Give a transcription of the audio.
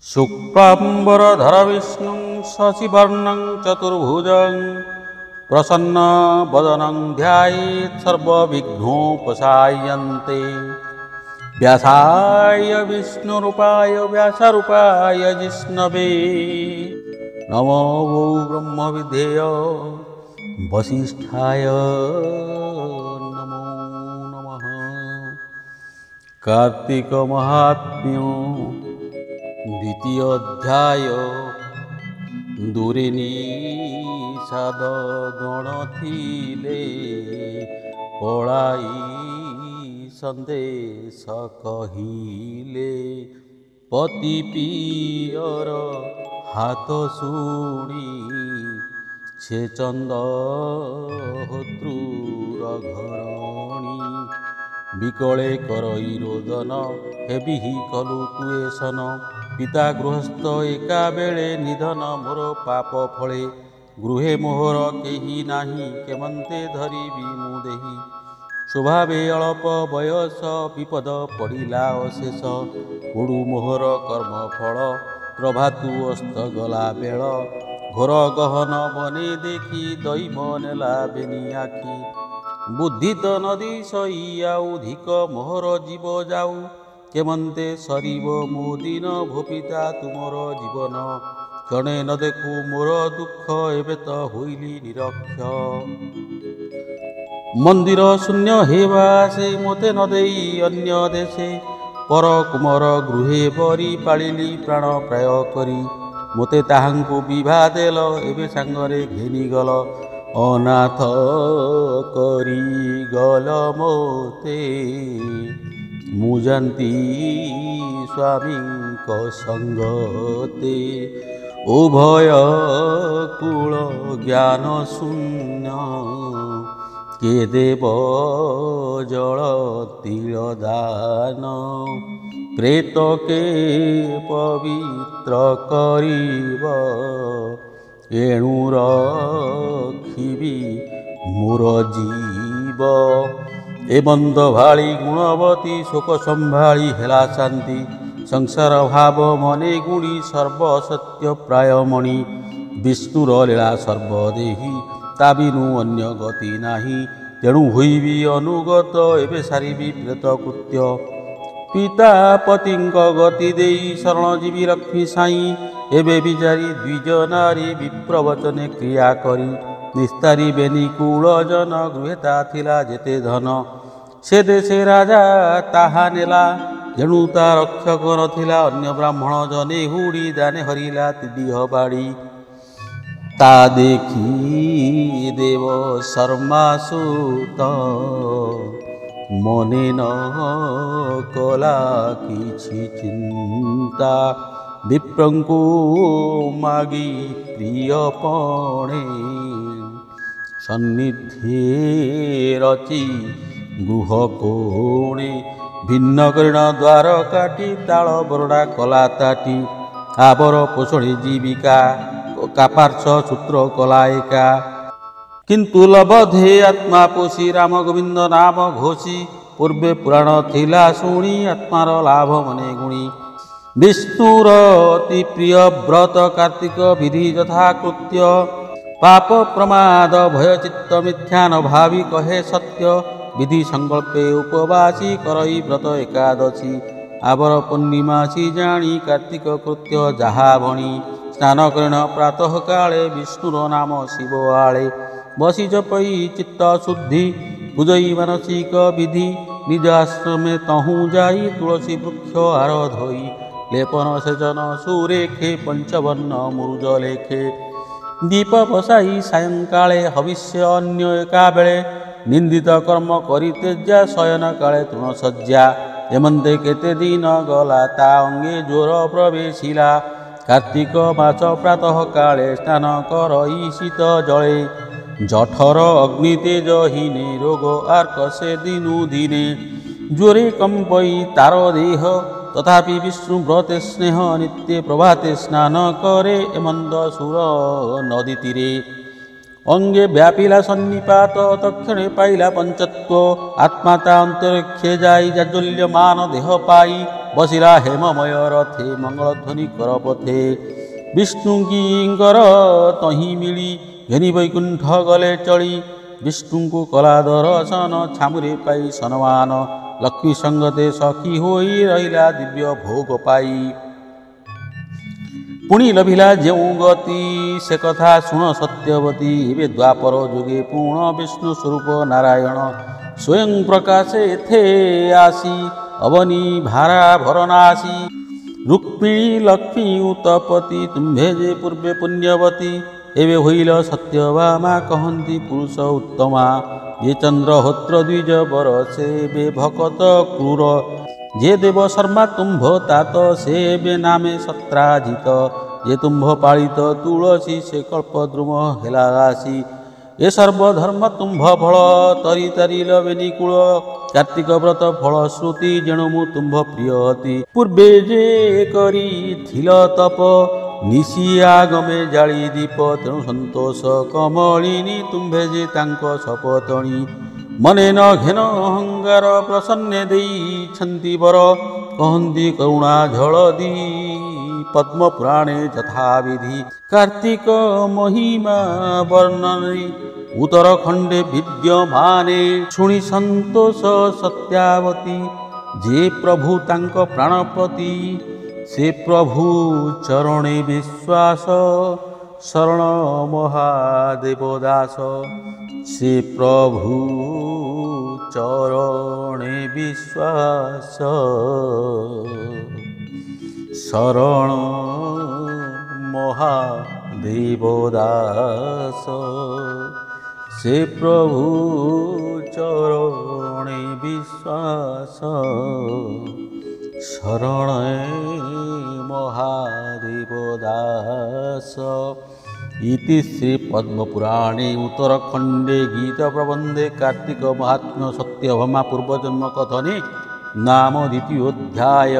शुक्लाम्बरधर विष्णुं शशिवर्णं चतुर्भुजं प्रसन्नवदनं ध्यायेत् सर्वविघ्नोपशायन्ते। व्यासाय विष्णुरूपाय व्यासरूपाय जिष्णवे नमो ब्रह्मविद्येय वसिष्ठाय नमो नमः। कार्तिक महात्म्य द्वितीय अध्याय। दूरे निषाद गण थिले पलाई संदेश कहिले। पति पियर हाथ शुणी से चंद होत्रुर घरणी। विकले करई रोदन हेबि कलु तुए सन। पिता गृहस्थ एका बेले निधन मोर पाप फले। गृहे मोहर केही नाही केमंते धरिबि मु देही। स्वभावे अल्प बयस विपद पड़िला अशेष। उडु मोहर कर्म फल प्रभातु अस्त गला बेल। घोर गहन बने देखी दैव नेला बेनी आखि। बुद्धि तो नदी सई आउधिक मोहर जीव जाऊ। केमंते सरीब मो दिन भोपिता तुमर जीवन। क्षणे न देखू मोर दुख एबे तो होइली निरक्ष। मंदिर शून्य हेबा से मोते न देई अन्य देशे। पर कुमर गृहे बरी पालिली प्राण प्राय करी। मोते ताहांकु विवाह देल एबे सांगरे घेनी गल। अनाथ करी गल मोते मुजांती स्वामी संगते। उभय कूल ज्ञान शून्य के देव जल तिल दान। प्रेत के पवित्र करिब एणु रखिबि मोर जीव। ए बंद भाली गुणवती शोक संभाली हेला शांति। संसार भाव मने गुणी सर्व सत्य प्रायमणि। विष्णुर लीला सर्वदेही ता बिनु अन्य गति नाही। तेणु होइबि अनुगत एबे सारिबि प्रेत कृत्य। पिता पतिंक गति देई शरण जीवी लक्ष्मी साई। एबे विचारी द्विज नारी विप्रवचने क्रिया करी। निस्तारी बेनी कूल जन गृहेता थिला जेते धन। से देशे राजा ताहा नेला जेणु ता रक्षक नथिला। अन्य ब्राह्मण जने हुड़ी दाने हरिला तिदिह बाड़ी। ता देखी देव शर्मा सुत मने न कला किछि चिंता। विप्रंकु मागी प्रिय पणे सन्निधि रचि गृह कोणे। भिन्न कर्ण द्वार काटी ताल बरडा कला ताटी। आबर पोषणी जीविका कापार्श सूत्र कला एका। किंतु लबधे आत्मा पोषी राम गोविंद नाम घोषी। पूर्वे पुराण थिला शुणी आत्मार लाभ मने गुणी। विष्णुर अति प्रिय व्रत कार्तिक विधि यथा कृत्य। पाप प्रमाद भय चित्त मिथ्या न भावी कहे सत्य। विधि संकल्पे उपवासी करई व्रत एकादशी। आवर पूर्णिमासी जानी कार्तिक कृत्य जहा भणी। स्नान करण प्रातः काले विष्णुर नाम शिव आले। बसी जपई चित्त शुद्धि पूजई मानसिक विधि। निज आश्रमे तहु जाई तुलसी वृक्ष हार धोई। लेपन सेचन सुरेखे पंचवर्ण मुरुज लेखे। दीप बसाई सायंकाले हविष्य अन्य एका बेले। निंदित कर्म करी तेजा शयन काले तृणसज्जा। एमंते केते दिन गला ता अंगे ज्वर प्रवेशिला। कार्तिक मास प्रातः काले स्नान करई शीत जले। जठर अग्नि तेज हीने रोग आर्क से दिनु दिने। ज्वरे कंपई तार देह तथापि विष्णु व्रते स्नेह। नित्य प्रभाते स्नान करे एमंद सुर नदी तीरे। अंगे व्यापिला सन्निपात तक्षणे पाइला पंचत्व आत्मा ता अंतरिक्षे जाई जाज्वल्यमान देह पाई ବସିଲା ହେମମୟ ରଥେ ମଙ୍ଗଳଧ୍ୱନି କର ପଥେ। ବିଷ୍ଣୁଙ୍କର ତହିଁ ମିଳି ଘେନି ବୈକୁଣ୍ଠ ଗଲେ ଚଳି। ବିଷ୍ଣୁଙ୍କୁ କଲା ଦର୍ଶନ ଛାମୁରେ ପାଇ ସନମାନ। ଲକ୍ଷ୍ମୀ ସଙ୍ଗତେ ସଖୀ ହୋଇ ରହିଲା ଦିବ୍ୟ ଭୋଗ ପାଇ। ପୁଣି ଲଭିଲା ଯେଉଁ ଗତି ସେ କଥା ଶୁଣ ସତ୍ୟବତୀ। ଏବେ ଦ୍ୱାପର ଯୁଗେ ପୁଣ ବିଷ୍ଣୁ ସ୍ୱରୂପ ନାରାୟଣ। ସ୍ୱୟଂ ପ୍ରକାଶେ ଏଥେ ଆସି ଅବନୀ ଭାରା ଭରନାଶୀ। ରୁକ୍ମିଣୀ ଲକ୍ଷ୍ମୀ ଉତପତି ତୁମ୍ଭେ ଯେ ପୂର୍ବେ ପୁଣ୍ୟବତୀ। ଏବେ ହୋଇଲ ସତ୍ୟଭାମା କହନ୍ତି ପୁରୁଷ ଉତ୍ତମା। ଯେ ଚନ୍ଦ୍ରହୋତ୍ର ଦ୍ୱିଜ ବର ସେ ଏବେ ଭକତ କ୍ରୂର। ଯେ ଦେବ ଶର୍ମା ତୁମ୍ଭ ତାତ ସେ ଏବେ ନାମେ ସତ୍ରାଜିତ। ଯେ ତୁମ୍ଭ ପାଳିତ ତୁଳସୀ ସେ କଳ୍ପଦ୍ରୁମ ହେଲା ଆସି। ଏ ସର୍ବଧର୍ମ ତୁମ୍ଭ ଫଳ ତରି ତାରିଲ ବେନିକୂଳ। କାର୍ତ୍ତିକ ବ୍ରତ ଫଳ ଶ୍ରୁତି ଯେଣୁ ମୁଁ ତୁମ୍ଭ ପ୍ରିୟ ଅତି। ପୂର୍ବେ ଯେ କରିଥିଲ ତପ ନିଶି ଆଗମେ ଜାଳି ଦୀପ। ତେଣୁ ସନ୍ତୋଷ କମଳିନୀ ତୁମ୍ଭେ ଯେ ତାଙ୍କ ସପତଣୀ। ମନେ ନ ଘେନ ଅହଙ୍ଗାର ପ୍ରସନ୍ନେ ଦେଇଛନ୍ତି ବର। କହନ୍ତି କରୁଣା ଝଳଦି ପଦ୍ମ ପୁରାଣେ ଯଥାବିଧି। କାର୍ତ୍ତିକ ମହିମା ବର୍ଣ୍ଣନେ ଉତ୍ତରଖଣ୍ଡେ ବିଦ୍ୟମାନେ। ଶୁଣି ସନ୍ତୋଷ ସତ୍ୟାବତୀ ଯେ ପ୍ରଭୁ ତାଙ୍କ ପ୍ରାଣପତି। ସେ ପ୍ରଭୁ ଚରଣେ ବିଶ୍ୱାସ ଶରଣ ମହାଦେବ ଦାସ। ସେ ପ୍ରଭୁ ଚରଣେ ବିଶ୍ୱାସ ଶରଣ ମହାଦେବ ଦାସ। ସେ ପ୍ରଭୁ ଚରଣେ ବିଶ୍ୱାସ ଶରଣ ମହାଦେବ ଦାସ। इति श्री पद्मपुराणे उत्तरखंडे गीत प्रबंधे कार्तिक महात्म्य सत्यभामा पूर्वजन्म कथने नाम द्वितीयोऽध्याय।